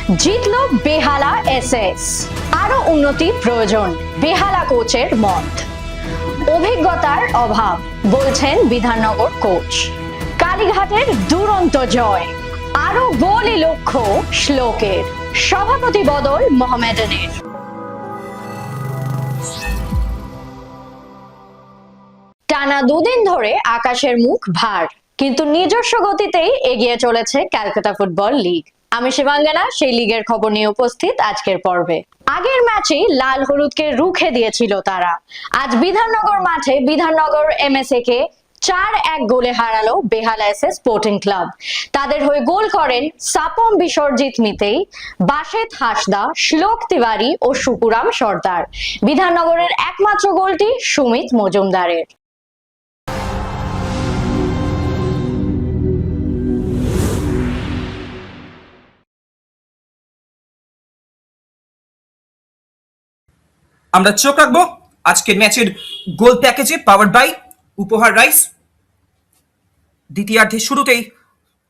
জিতলো বেহালা এসএস, আরো উন্নতি প্রয়োজন বেহালা কোচের মত। অভিজ্ঞতার অভাব বলছেন বিধাননগর কোচ। কালীঘাটের দুরন্ত জয়, আরো গোলই লক্ষ্য শ্লোকের। সভাপতি বদল মোহামেডানের। টানা দুদিন ধরে আকাশের মুখ ভার, কিন্তু নিজস্ব গতিতেই এগিয়ে চলেছে ক্যালকাটা ফুটবল লিগ। আমি শিবাঙ্গনা, সেই লিগের খবর নিয়ে উপস্থিত আজকের পর্বে। আগের ম্যাচেই লাল হলুদকে রুখে দিয়েছিল তারা। আজ বিধাননগর মাঠে বিধাননগর এমএসএ কে 4-1 গোলে হারালো বেহালা এসএস স্পোর্টিং ক্লাব। তাদের হয়ে গোল করেন সাপম বিশ্বজিৎ মিতেই, বাসেত হাসদা, শ্লোক তিওয়ারি ও সুকুরাম সর্দার। বিধাননগরের একমাত্র গোলটি সুমিত মজুমদারের। আমরা চোখ রাখবো আজকের ম্যাচের গোল প্যাকেজে, পাওয়ার্ড বাই উপহার রাইস। দ্বিতীয়ার্ধের শুরুতেই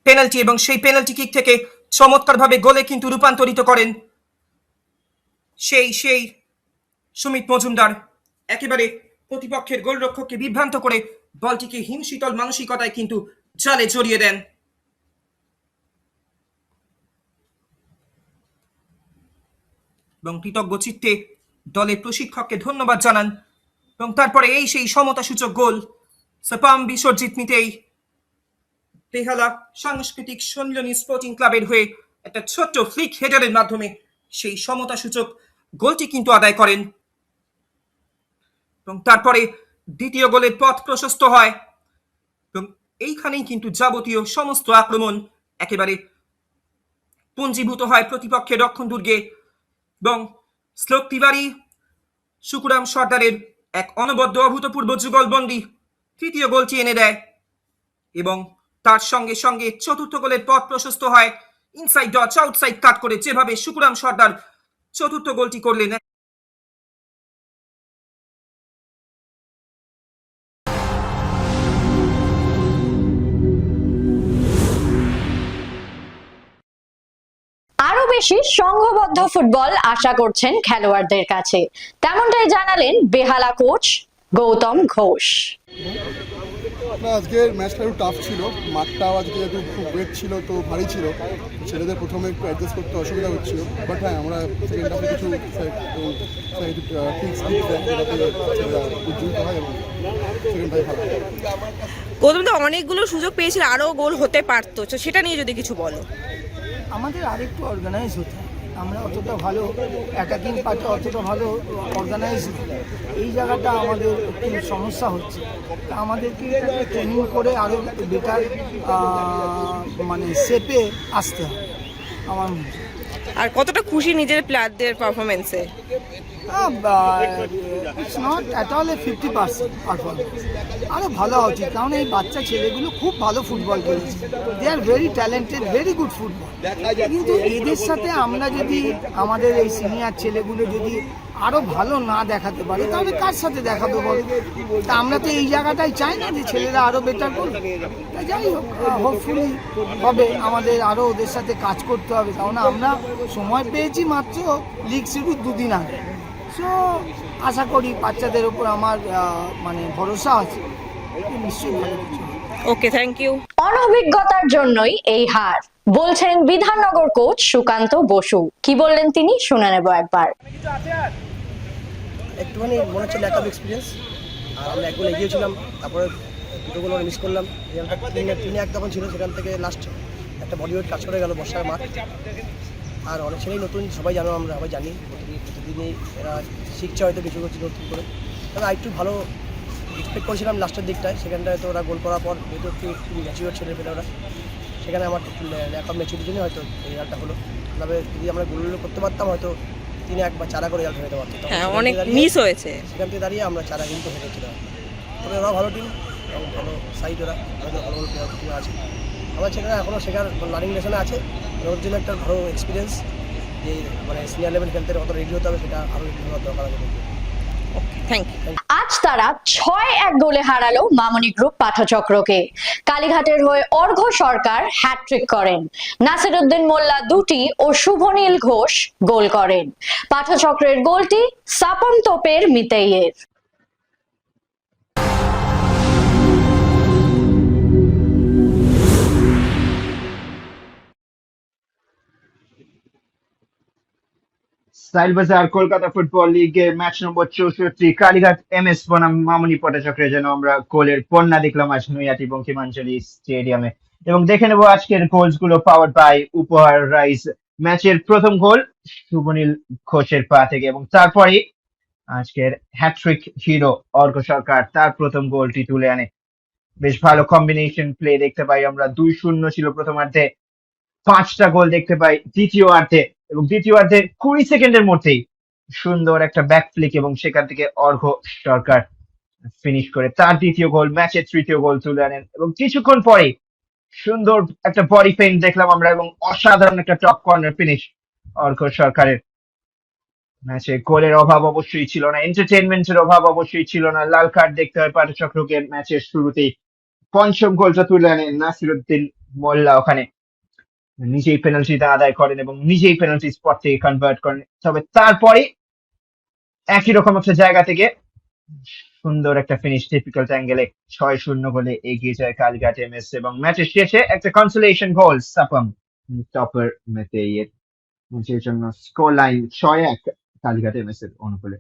পেনাল্টি, এবং সেই পেনাল্টি কিক থেকে চমৎকারভাবে গোলে কিন্তু রূপান্তরিত করেন সেই সুমিত মজুমদার। একেবারে প্রতিপক্ষের গোলরক্ষককে বিভ্রান্ত করে বলটিকে হিমশীতল মানসিকতায় কিন্তু জালে জড়িয়ে দেন। এবং কৃতজ্ঞ চিত্তে দলের প্রশিক্ষককে ধন্যবাদ জানান। এবং তারপরে সেই সমতা সূচক গোল সাপাম বিশ্বজিৎ মিতেই বেহালা সাংস্কৃতিক সম্মিলনী স্পোর্টিং ক্লাবের হয়ে একটা ছোট্ট ফ্লিক হেডারের মাধ্যমে সেই সমতা সূচক গোলটি কিন্তু আদায় করেন। এবং তারপরে দ্বিতীয় গোলের পথ প্রশস্ত হয়, এবং এইখানেই কিন্তু যাবতীয় সমস্ত আক্রমণ একেবারে পুঞ্জীভূত হয় প্রতিপক্ষের রক্ষণ দুর্গে। এবং শ্লোক তিওয়ারি, সুকুরাম সর্দারের এক অনবদ্য অভূতপূর্ব যুগলবন্দি তৃতীয় গোলটি এনে দেয়। এবং তার সঙ্গে সঙ্গে চতুর্থ গোলের পথ প্রশস্ত হয় ইনসাইড ডচ আউটসাইড কাট করে, যেভাবে সুকুরাম সর্দার চতুর্থ গোলটি করলেন। আরো বেশি সংঘবদ্ধ ফুটবল আশা করছেন খেলোয়াড়দের কাছে, তেমনটাই জানালেন বেহালা কোচ গৌতম ঘোষ। আজকের ম্যাচটা একটু টাফ ছিল, মাঠটাও আজকে যেহেতু খুব ওয়েট ছিল তো ভারী ছিল, ছেলেদের প্রথমে একটু অ্যাডজাস্ট করতে অসুবিধা হচ্ছিল। বাট হ্যাঁ, আমরা সেকেন্ড হাফে কিছু টিক্স দিতে দেয় যাতে ছেলেরা উজ্জীবিত হয় এবং সেকেন্ড হাফে ভালো। গৌতম তো অনেকগুলো সুযোগ পেয়েছিল, আরও গোল হতে পারতো, তো সেটা নিয়ে যদি কিছু বলো। আমাদের আরেকটু অর্গানাইজ হতে, আমরা অতটা ভালো অ্যাটাকিং পার্টে অতটা ভালো অর্গানাইজ, এই জায়গাটা আমাদের একটু সমস্যা হচ্ছে। তা আমাদেরকে ট্রেনিং করে আরও বেটার মানে শেপে আসতে হবে আমার মনে হয়। আর কতটা খুশি নিজের প্লেয়ারদের পারফরমেন্সে? It's not at all 50% performance, আরও ভালো হওয়া উচিত, কারণ এই বাচ্চা ছেলেগুলো খুব ভালো ফুটবল খেলেছে, they are very talented, very good football. কিন্তু এদের সাথে আমরা যদি আমাদের এই সিনিয়র ছেলেগুলো যদি আরও ভালো না দেখাতে পারে, তাহলে কার সাথে দেখাবে বলো? তা আমরা তো এই জায়গাটাই চাই না যে ছেলেরা আরও বেটার করবে। তা যাই হোক, হোপফুলি হবে, আমাদের আরও ওদের সাথে কাজ করতে হবে, কারণ আমরা সময় পেয়েছি মাত্র লিগ শুরুর দুদিন আগে। সো আশা করি বাচ্চাদের ওপর আমার মানে ভরসা আছে, নিশ্চয়ই ভালো কিছু। ওকে, থ্যাংক ইউ। অনভিজ্ঞতার জন্যই এই হার বলছেন বিধাননগর কোচ সুকান্ত বসু। কি বললেন তিনি, শুনে নেব একবার। একটুখানি মনে হচ্ছে ল্যাক অফ এক্সপিরিয়েন্স, আর আমরা এক গোল এগিয়েছিলাম, তারপরে দুটো গোল মিস করলাম। 3-1 তখন ছিল, সেখান থেকে লাস্ট একটা বলিউড কাজ করে গেল বর্ষার মাঠ। আর অনেক ছেলেই নতুন, সবাই জানো, আমরা সবাই জানি, প্রতিদিনই এরা শিখছে হয়তো কিছু কিছু নতুন করে। তবে আর একটু ভালো এক্সপেক্ট করেছিলাম লাস্টের দিকটায়, সেখানটায় তো ওরা গোল করার পর যেহেতু একটু ম্যাচিওর ছেলে পেলে ওরা, সেখানে আমার ল্যাক অফ ম্যাচুরিটির জন্য হয়তো এই রেজাল্টটা হলো। তবে যদি আমরা গোলগুলো করতে পারতাম, হয়তো 3-1 বা 4 করে রেজাল্ট হতে পারতাম। হ্যাঁ, অনেক মিস হয়েছে, সেখান থেকে দাঁড়িয়ে আমরা 4 কিন্তু হেরেছিলাম। তবে ওরা ভালো টিম এবং ভালো সাইড, ওরা ভালো ভালো প্লেয়ার টিম আছে। আমার ছেলেরা এখনও শেখার লার্নিং লেসনে আছে, ওর জন্য একটা ভালো এক্সপিরিয়েন্স, যে মানে সিনিয়র লেভেল খেলতে কত রেডি হতে হবে সেটা আরও একটু দরকার আছে। Thank you. আজ তারা 6-1 গোলে হারালো মামনি গ্রুপ পাঠচক্রকে। কালীঘাটের হয়ে অর্ঘ্য সরকার হ্যাটট্রিক করেন, নাসিরউদ্দিন মোল্লা 2টি ও শুভনীল ঘোষ গোল করেন। পাঠচক্রের গোলটি সাপন তোপের মিতেইয়ের। স্টাইল বাজার কলকাতা ফুটবল লিগের ম্যাচ নম্বর 64 কালীঘাট এমএস বনাম মামনি পটচক্রের জন্য আমরা গোলের বন্যা দেখলাম আজ নৈহাটি বঙ্কিমাঞ্চলী স্টেডিয়ামে। এবং দেখে নেবো আজকের গোলস গুলো পাওয়ার বাই উপহার রাইস। ম্যাচের প্রথম গোল শুভনীল ঘোষের পা থেকে, এবং তারপরে আজকের হ্যাট্রিক হিরো অর্ঘ্য সরকার তার প্রথম গোলটি তুলে আনে। বেশ ভালো কম্বিনেশন প্লে দেখতে পাই আমরা। 2-0 ছিল প্রথমার্ধে, 5টা গোল দেখতে পাই দ্বিতীয়ার্ধে, এবং দ্বিতীয়ার্ধের 20 সেকেন্ডের মধ্যেই সুন্দর একটা ব্যাক ফ্লিক এবং সেখান থেকে অর্ঘ্য সরকার ফিনিশ করে তার দ্বিতীয় গোল, ম্যাচের তৃতীয় গোল তুলে আনেন। এবং কিছুক্ষণ পরে সুন্দর একটা বডি পেইন্ট দেখলাম আমরা এবং অসাধারণ একটা টপ কর্নার ফিনিশ অর্ঘ্য সরকারের। ম্যাচে গোলের অভাব অবশ্যই ছিল না, এন্টারটেইনমেন্টের অভাব অবশ্যই ছিল না। লাল কার্ড দেখতে হয় পাঠচক্রকে ম্যাচের শুরুতেই। পঞ্চম গোলটা তুলে আনেন নাসিরউদ্দিন মোল্লা, ওখানে নিজেই পেনাল্টিটা আদায় করেন এবং নিজেই পেনাল্টি স্পট থেকে কনভার্ট করেন। তবে তারপরে একই রকম একটা জায়গা থেকে সুন্দর একটা ফিনিশ ডিফিকাল্ট অ্যাঙ্গেলে 6-0 গোলে এগিয়ে যায় কালীঘাট এমএস। এবং ম্যাচের শেষে একটা কনসোলেশন গোল সাপম টপার মেতেইয়ের। ম্যাচের জন্য স্কোর লাইন 6-1 কালীঘাট এমএস এর অনুকূলে।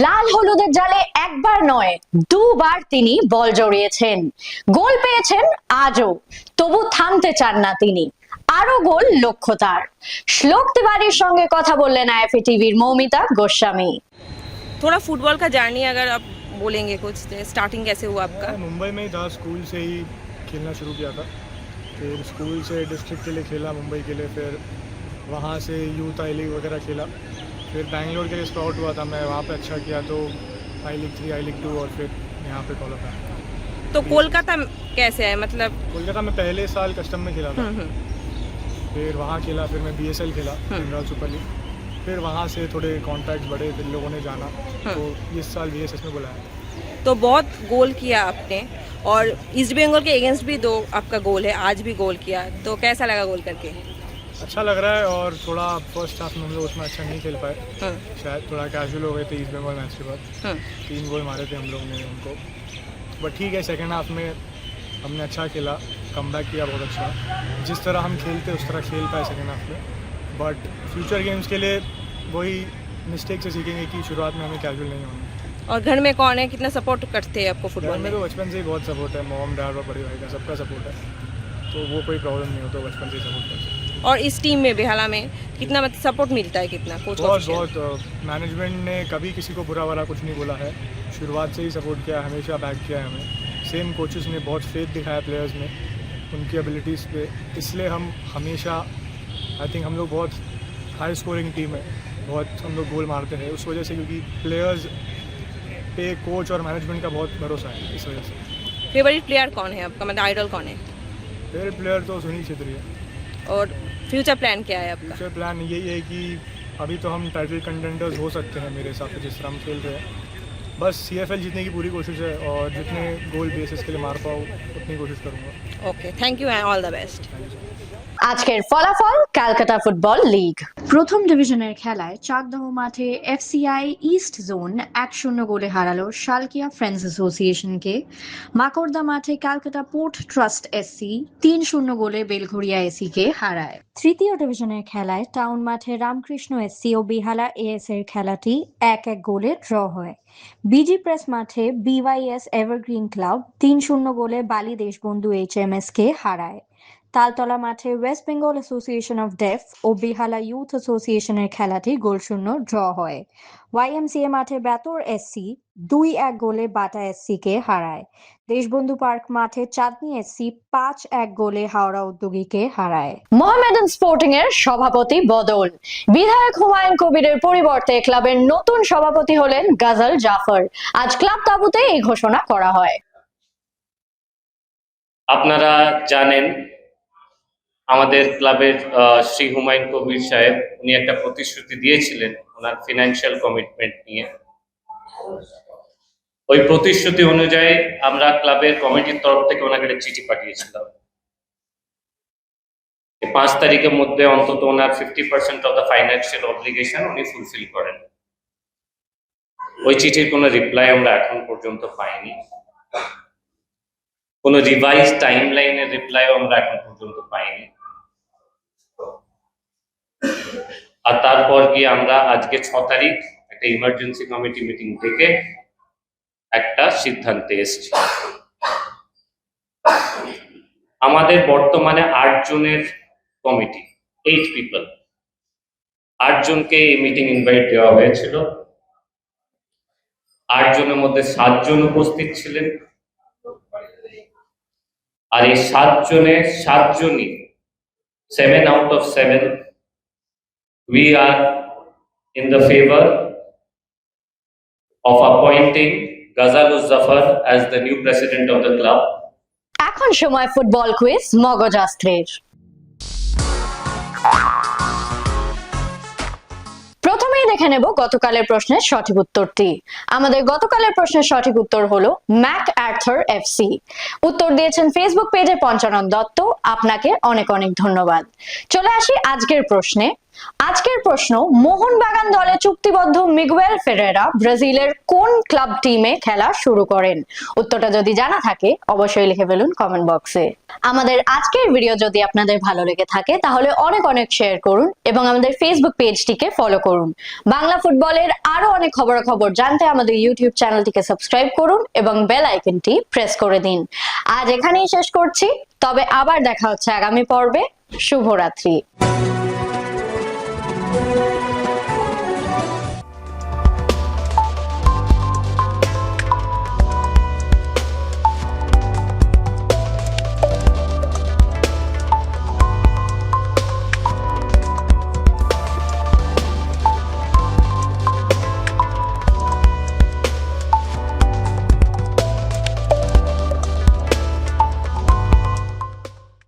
লাল হলুদের জালে একবার নয়, দুবার তিনি বল জড়িয়েছেন, গোল পেয়েছেন আজও, তবু থামতে চান না তিনি। আরো গোল লক্ষ্য তার। শ্লোক तिवारीর সঙ্গে কথা বললেন আইএফএ টিভির মৌমিতা গোস্বামী। थोड़ा फुटबॉल का जर्नी अगर आप बोलेंगे कुछ, स्टार्टिंग कैसे हुआ आपका? मुंबई में ही था, स्कूल से ही खेलना शुरू किया था। फिर स्कूल से डिस्ट्रिक्ट के लिए खेला मुंबई के लिए, फिर वहाँ से यूथ आई लीग वगैरह खेला। फिर बैंगलोर के लिए स्काउट हुआ था मैं, वहाँ पे अच्छा किया तो आई लीग 3, आई लीग 2 और फिर यहाँ पे क्वालिफाई। तो कोलकाता कैसे है, मतलब? कोलकाता में पहले साल कस्टम में खेला था, फिर वहाँ खेला, फिर मैं BSL खेला बंगाल सुपर लीग। फिर वहाँ से थोड़े कॉन्टैक्ट्स बढ़े, फिर लोगों ने जाना तो इस साल VSS में बुलाया। तो बहुत गोल किया आपने, और ईस्ट बंगाल के अगेंस्ट भी 2 आपका गोल है, आज भी गोल किया, तो कैसा लगा गोल करके? अच्छा लग रहा है, और थोड़ा फर्स्ट हाफ में हम लोग उतना अच्छा नहीं खेल पाए, शायद थोड़ा कैजुअल हो गए थे ईस्ट बंगाल मैच के बाद। 3 गोल मारे थे हम लोग ने उनको, बट ठीक है सेकेंड हाफ में हमने अच्छा खेला, कमबैक किया बहुत अच्छा। जिस तरह हम खेलते उस तरह खेल पाए सेकेंड हाफ में, बट फ्यूचर गेम्स के लिए वही मिस्टेक से सीखेंगे कि शुरुआत में हमें कैजुअल नहीं होना। और घर में कौन है, कितना सपोर्ट करते हैं आपको घर फुटबॉल में में? तो बचपन से ही बहुत सपोर्ट है, मॉम डैड और बड़े भाई का सबका सपोर्ट है, तो वो कोई प्रॉब्लम नहीं होता, बचपन से ही सपोर्ट करते हैं। और इस टीम में बेहाला में कितना मतलब सपोर्ट मिलता है, कितना कोच बहुत मैनेजमेंट ने कभी किसी को बुरा वाला कुछ नहीं बोला है, शुरुआत से ही सपोर्ट किया, हमेशा बैक किया है हमें। सेम कोचेस ने बहुत फेथ दिखाया प्लेयर्स में, उनकी एबिलिटीज़ पे, इसलिए हम हमेशा आई थिंक हम लोग बहुत हाई स्कोरिंग टीम है, बहुत हम लोग गोल मारते हैं उस वजह से, क्योंकि प्लेयर्स पे कोच और मैनेजमेंट का बहुत भरोसा है, इस वजह से। फेवरेट प्लेयर कौन है आपका, मतलब आइडल कौन है? फेवरेट प्लेयर तो सुनील छेत्री है। और फ्यूचर प्लान क्या है आपका? फ्यूचर प्लान यही है कि अभी तो हम टाइटल कंटेंडर्स हो सकते हैं मेरे हिसाब से जिस तरह हम खेल रहे हैं, बस CFL जीतने की पूरी कोशिश है, और जितने गोल बेसिस के लिए मार पाऊँ उतनी कोशिश करूँगा। Okay, thank you and all the best. আজকের ফলাফল ক্যালকাটা ফুটবল লিগ। প্রথম ডিভিশনের খেলায় চাকদহ মাঠে FCI ইস্ট জোন 1-0 গোলে হারালো শালকিয়া ফ্রেন্ডস অ্যাসোসিয়েশনকে। মাকড়দা মাঠে ক্যালকাটা পোর্ট ট্রাস্ট SC 3-0 গোলে বেলঘরিয়া SC কে হারায়। তৃতীয় ডিভিশনের খেলায় টাউন মাঠে রামকৃষ্ণ SC ও বেহালা AS এর খেলাটি 1-1 গোলে ড্র হয়। বিজি প্রেস মাঠে BYS এভারগ্রিন ক্লাব 3-0 গোলে বালি দেশবন্ধু HMS কে হারায়। তালতলা মাঠে West Bengal association of deaf ও বেহালা ইউথ অ্যাসোসিয়েশনের খেলাটি গোলশূন্য ড্র হয়। YMCA মাঠে বেতর SC 2-1 গোলে বাটা SC কে হারায়। দেশবন্ধু পার্ক মাঠে চাঁদনী SC 5-1 গোলে হাওড়া উদ্যোগীকে হারায়। মোহামেডান স্পোর্টিং এর সভাপতি বদল, বিধায়ক হুমায়ুন কবিরের পরিবর্তে ক্লাবের নতুন সভাপতি হলেন গাজল জাফর। আজ ক্লাব তাবুতে এই ঘোষণা করা হয়। আপনারা জানেন আমাদের ক্লাবের শ্রী হুমায়ুন কবির সাহেব উনি একটা প্রতিশ্রুতি দিয়েছিলেন ওনার ফিনান্সিয়াল কমিটমেন্ট নিয়ে। ওই প্রতিশ্রুতি অনুযায়ী আমরা ক্লাবের কমিটির তরফ থেকে ওনাকে একটা চিঠি পাঠিয়েছিলাম। 5 তারিখের মধ্যে অন্তত ওনার 50% অফ দ্য ফাইন্যান্সিয়াল অব্লিগেশন উনি ফুলফিল করেন। ওই চিঠির কোনো রিপ্লাই আমরা এখন পর্যন্ত পাইনি, কোনো রিভাইজ টাইম লাইনের রিপ্লাইও আমরা এখন পর্যন্ত পাইনি। আর তারপর গিয়ে আমরা আজকে 6 তারিখ একটা ইমার্জেন্সি কমিটি মিটিং থেকে একটা সিদ্ধান্তে এসেছি। আমাদের বর্তমানে 8 জনের কমিটি, 8 পিপল, 8 জনকে এই মিটিং ইনভাইট দেওয়া হয়েছিল। 8 জনের মধ্যে 7 জন উপস্থিত ছিলেন। আর এই 7 জনের 7 জনই 7 out of 7 we are in the favor of appointing Ghazalur Zafar as the new president of the club. এখন সময় ফুটবল কুইজ মগজাস্ত্রের। প্রথমেই দেখে নেব গতকালের প্রশ্নের সঠিক উত্তরটি। আমাদের গতকালের প্রশ্নের সঠিক উত্তর হলো ম্যাক আর্থার এফসি। উত্তর দিয়েছেন ফেসবুক পেজে পঞ্চানন দত্ত, আপনাকে অনেক অনেক ধন্যবাদ। চলে আসি আজকের প্রশ্নে। আজকের প্রশ্ন, মোহনবাগান দলে চুক্তিবদ্ধ মিগুয়েল ফেরেরা ব্রাজিলের কোন ক্লাব টিমে খেলা শুরু করেন? উত্তরটা যদি জানা থাকে অবশ্যই লিখে ফেলুন কমেন্ট বক্সে। আমাদের আজকের ভিডিও যদি আপনাদের ভালো লেগে থাকে তাহলে অনেক অনেক শেয়ার করুন এবং আমাদের ফেসবুক পেজটিকে ফলো করুন। বাংলা ফুটবলের আরো অনেক খবরাখবর জানতে আমাদের ইউটিউব চ্যানেলটিকে সাবস্ক্রাইব করুন এবং বেল আইকনটি প্রেস করে দিন। আজ এখানেই শেষ করছি, তবে আবার দেখা হচ্ছে আগামী পর্বে। শুভরাত্রি।